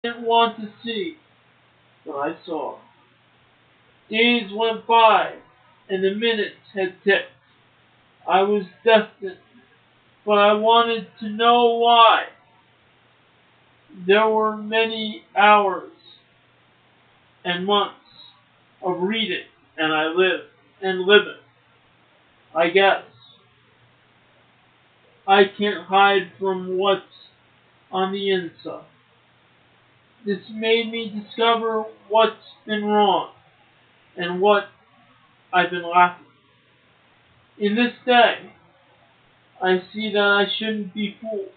didn't want to see, but I saw. Days went by, and the minutes had ticked. I was destined, but I wanted to know why. There were many hours and months of reading, and I lived and living. I guess I can't hide from what's on the inside. This made me discover what's been wrong and what I've been lacking. In this day, I see that I shouldn't be fooled.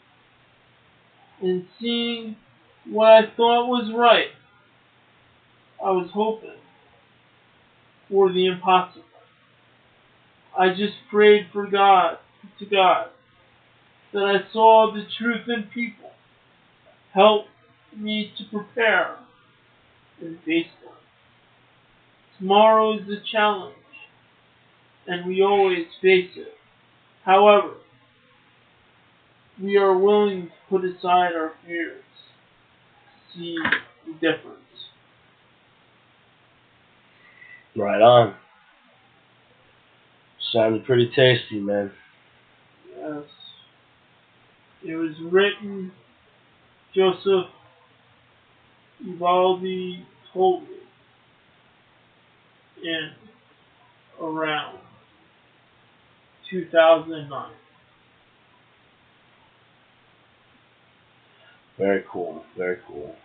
In seeing what I thought was right, I was hoping for the impossible. I just prayed to God, that I saw the truth in people. Help me to prepare and face them. Tomorrow is a challenge, and we always face it. However, we are willing to put aside our fears, to see the difference. Right on. Sounded pretty tasty, man. Yes, it was written Joseph Uvalde told me in around 2009. Very cool. Very cool.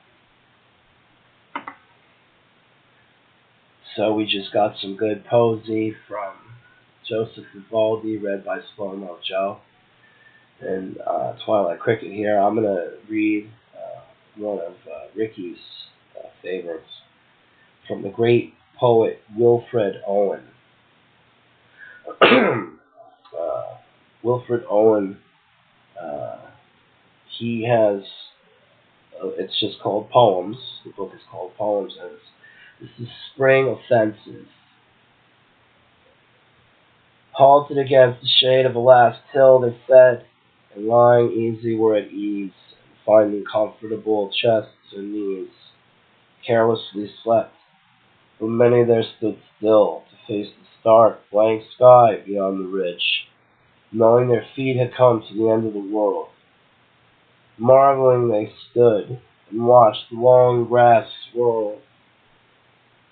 So we just got some good poesy from Joseph Vivaldi, read by Slomo Joe. And Twilight Cricket here. I'm going to read one of Ricky's favorites from the great poet Wilfred Owen. Wilfred Owen, uh, he has, it's just called Poems. The book is called Poems, and this is Spring Offenses. Halted against the shade of a last hill, they fed, and lying easy were at ease, and finding comfortable chests and knees, carelessly slept. But many there stood still, to face the stark, blank sky beyond the ridge, knowing their feet had come to the end of the world. Marveling they stood, and watched the long grass swirl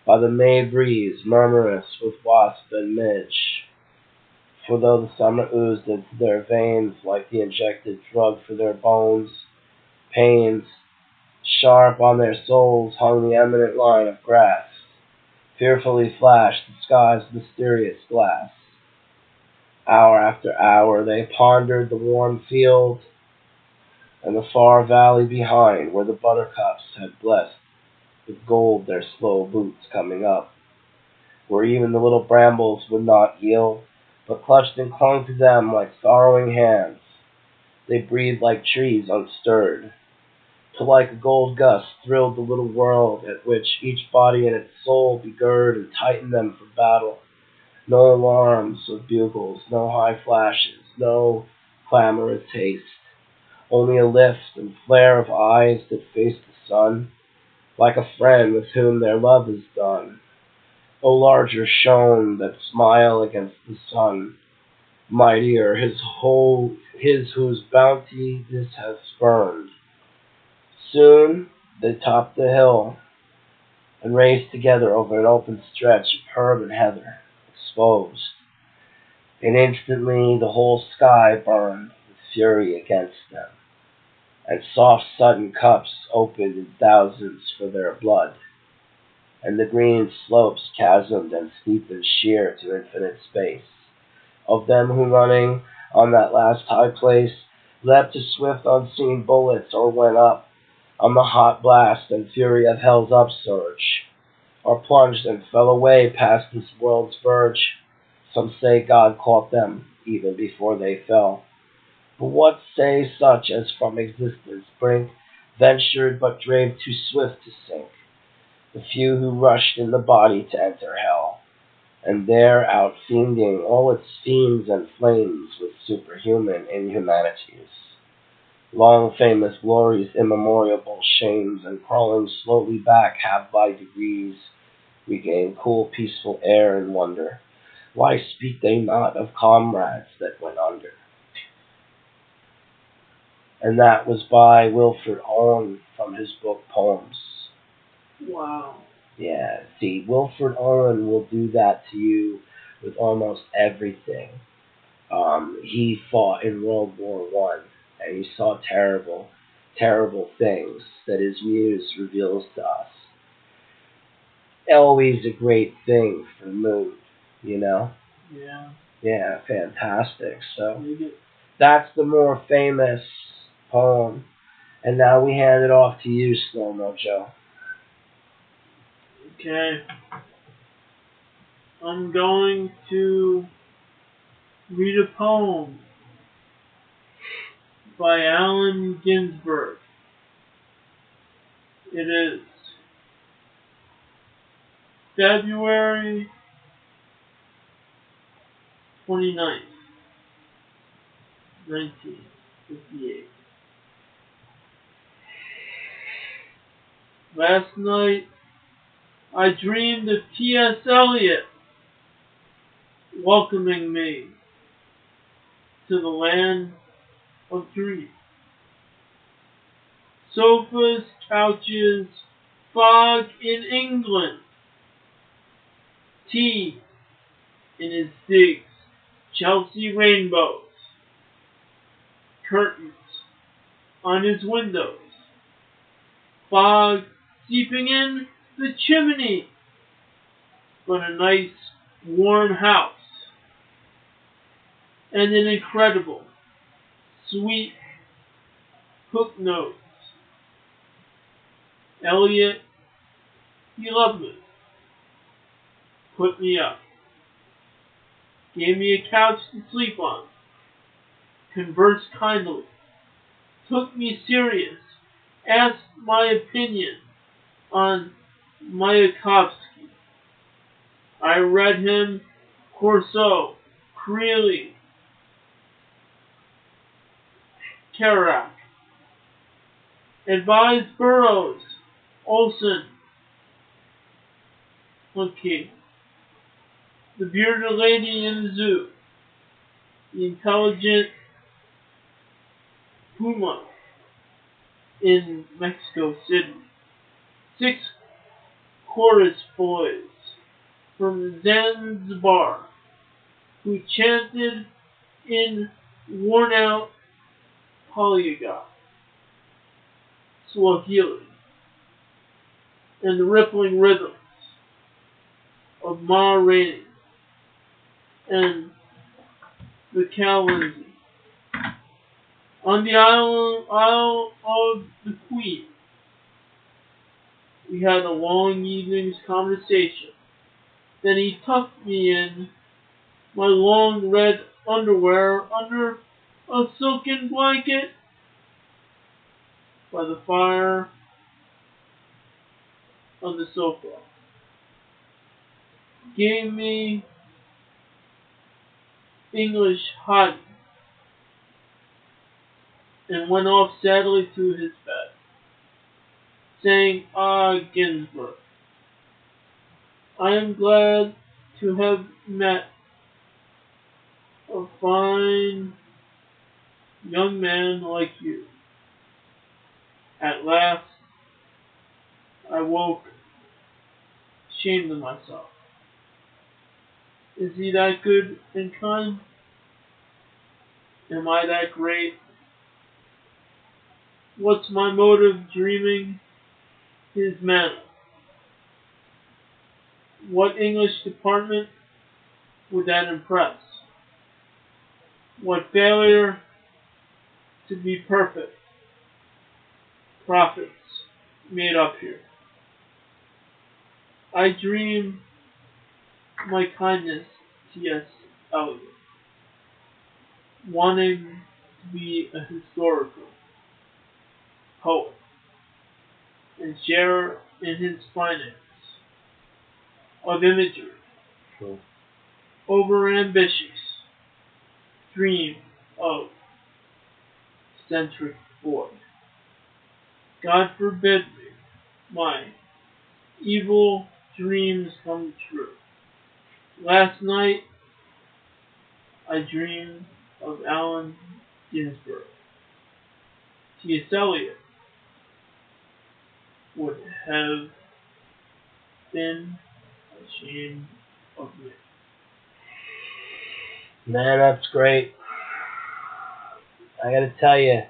by the May breeze, murmurous with wasp and midge. For though the summer oozed into their veins like the injected drug for their bones, pains, sharp on their souls hung the eminent line of grass. Fearfully flashed the sky's mysterious glass. Hour after hour they pondered the warm field and the far valley behind, where the buttercups had blessed with gold their slow boots coming up, where even the little brambles would not yield, but clutched and clung to them like sorrowing hands. They breathed like trees unstirred, till like a gold gust thrilled the little world, at which each body and its soul begird and tightened them for battle. No alarms of bugles, no high flashes, no clamorous haste, only a lift and flare of eyes that faced the sun, like a friend with whom their love is done. O larger shone that smile against the sun, mightier his whose bounty this has spurned. Soon they topped the hill and raced together over an open stretch of herb and heather, exposed. And instantly the whole sky burned with fury against them, and soft sudden cups opened in thousands for their blood, and the green slopes chasmed and steepened sheer to infinite space. Of them who running on that last high place leapt to swift unseen bullets, or went up on the hot blast and fury of hell's upsurge, or plunged and fell away past this world's verge. Some say God caught them even before they fell. But what say such as from existence' brink ventured but drave too swift to sink? The few who rushed in the body to enter hell, and there out fiending all its fiends and flames with superhuman inhumanities. long famous glories, immemorable shames, and crawling slowly back, have by degrees regained cool, peaceful air and wonder. Why speak they not of comrades that went under? And that was by Wilfred Owen from his book Poems. Wow. Yeah, see, Wilfred Owen will do that to you with almost everything. He fought in World War One, and he saw terrible, terrible things that his muse reveals to us. Always a great thing for the mood, you know? Yeah. Yeah, fantastic. So Dig it. that's the more famous poem. And now we hand it off to you, Slow Mo Joe. Okay. I'm going to read a poem by Allen Ginsberg. It is February 29th, 1958. Last night, I dreamed of T.S. Eliot welcoming me to the land of dreams. Sofas, couches, fog in England, tea in his digs, Chelsea rainbows, curtains on his windows, fog seeping in the chimney, but a nice warm house, and an incredible, sweet hook note. Eliot, he loved me, put me up, gave me a couch to sleep on, conversed kindly, took me serious, asked my opinion on Mayakovsky. I read him Corso, Creeley, Kerouac, advised Burroughs, Olson, okay, the bearded lady in the zoo, the intelligent puma in Mexico City, 6 chorus boys from Zanzibar who chanted in worn-out polyglot Swahili and the rippling rhythms of Ma Rainey and the Kalenji. On the Isle of the Queen, we had a long evening's conversation. Then he tucked me in my long red underwear under a silken blanket by the fire on the sofa. Gave me English hot and went off sadly to his bed, saying, "Ah, Ginsberg, I am glad to have met a fine young man like you." At last, I woke, ashamed of myself. Is he that good and kind? Am I that great? What's my motive dreaming his manner? What English department would that impress? What failure to be perfect? Profits made up here. I dream my kindness, T.S. Eliot, wanting to be a historical poet and share in his finance of imagery, Sure. over-ambitious dream of centric boy. God forbid my evil dreams come true. Last night I dreamed of Allen Ginsberg. T.S. Eliot would have been ashamed of me. Man, that's great. I gotta tell you,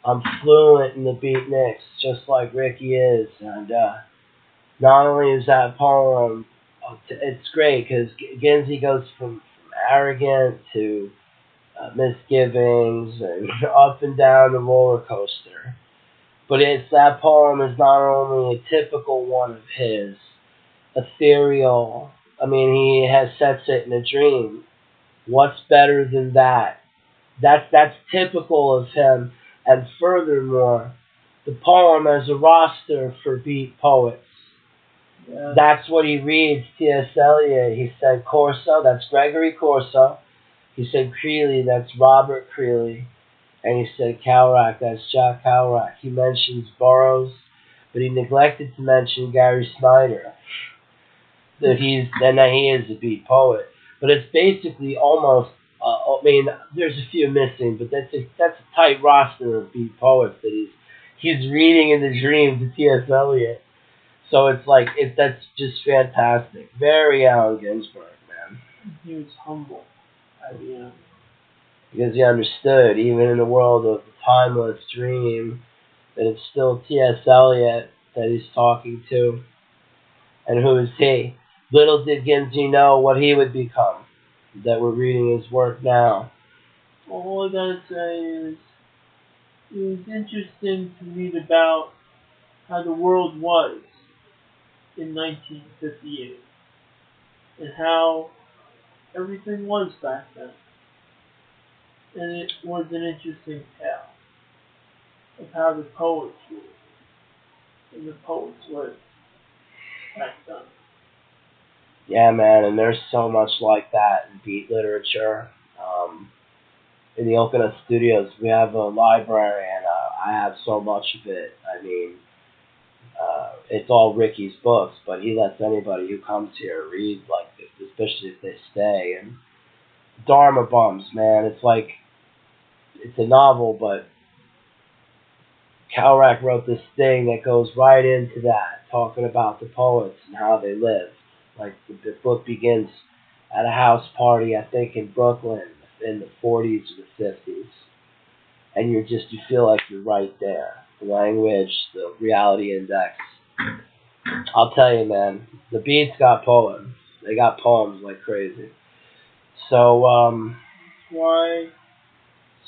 I'm fluent in the beatniks, just like Ricky is, and not only is that poem, it's great because Ginsey goes from arrogant to misgivings and up and down the roller coaster. But that poem is not only a typical one of his, ethereal. I mean, he has sets it in a dream. What's better than that? That's typical of him. And furthermore, the poem has a roster for beat poets. Yeah. That's what he reads, T.S. Eliot. He said Corso, that's Gregory Corso. He said Creeley, that's Robert Creeley. And he said Kerouac, that's Jack Kerouac. He mentions Burroughs, but he neglected to mention Gary Snyder. That he is a beat poet. But it's basically almost, I mean, there's a few missing, but that's a tight roster of beat poets that he's reading in the dreams of T.S. Eliot. So it's like, that's just fantastic. Very Allen Ginsberg, man. He was humble at the end. Because he understood, even in the world of the timeless dream, that it's still T.S. Eliot that he's talking to. And who is he? Little did Ginsey know what he would become, that we're reading his work now. All I gotta say is, it was interesting to read about how the world was in 1958 and how everything was back then. And it was an interesting tale of how the poets ruled and the poets lived back then. Yeah, man, and there's so much like that in beat literature. In the Oakland Studios, we have a library, and I have so much of it. I mean, it's all Ricky's books, but he lets anybody who comes here read, like, especially if they stay. And Dharma Bums, man, it's like, it's a novel, but Kerouac wrote this thing that goes right into that, talking about the poets and how they live. Like, the book begins at a house party, I think, in Brooklyn in the 40s or the 50s. And you feel like you're right there. The language, the reality index. I'll tell you, man, the Beats got poems. They got poems like crazy. So, That's why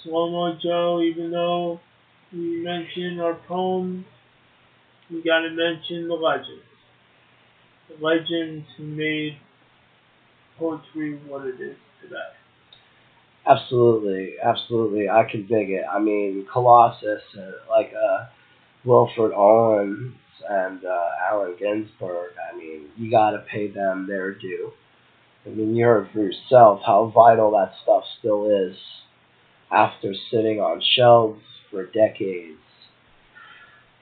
Slow Mo Joe, even though we mention our poems, we gotta mention the legends. The legends who made poetry what it is today. absolutely, absolutely, I can dig it. I mean, Colossus, like Wilfred Owens and Allen Ginsberg, I mean, you gotta pay them their due. I mean, you heard for yourself how vital that stuff still is after sitting on shelves for decades.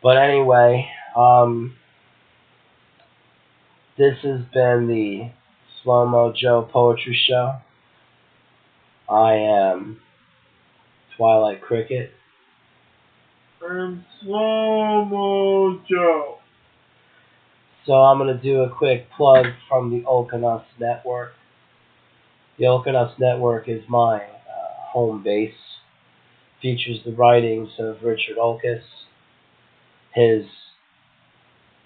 But anyway, this has been the Slow Mo Joe Poetry Show. I am Twilight Cricket. I'm Slow Mo Joe. So I'm going to do a quick plug from the Okanus Network. The Okanus Network is my home base. Features the writings of Richard Olkus, his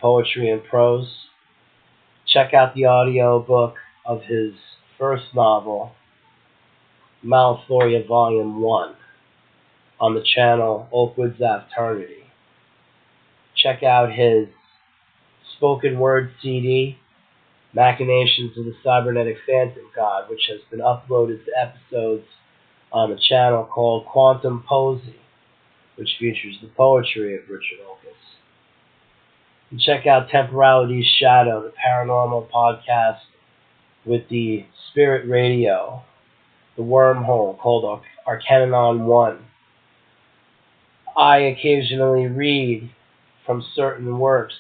poetry and prose. Check out the audio book of his first novel, Malforia Volume 1, on the channel Oakwood's Afternoty. Check out his spoken word CD, Machinations of the Cybernetic Phantom God, which has been uploaded to episodes on a channel called Quantum Posy, which features the poetry of Richard Olkus. And check out Temporality's Shadow, the paranormal podcast with the Spirit Radio, the wormhole called Arcanon 1. I occasionally read from certain works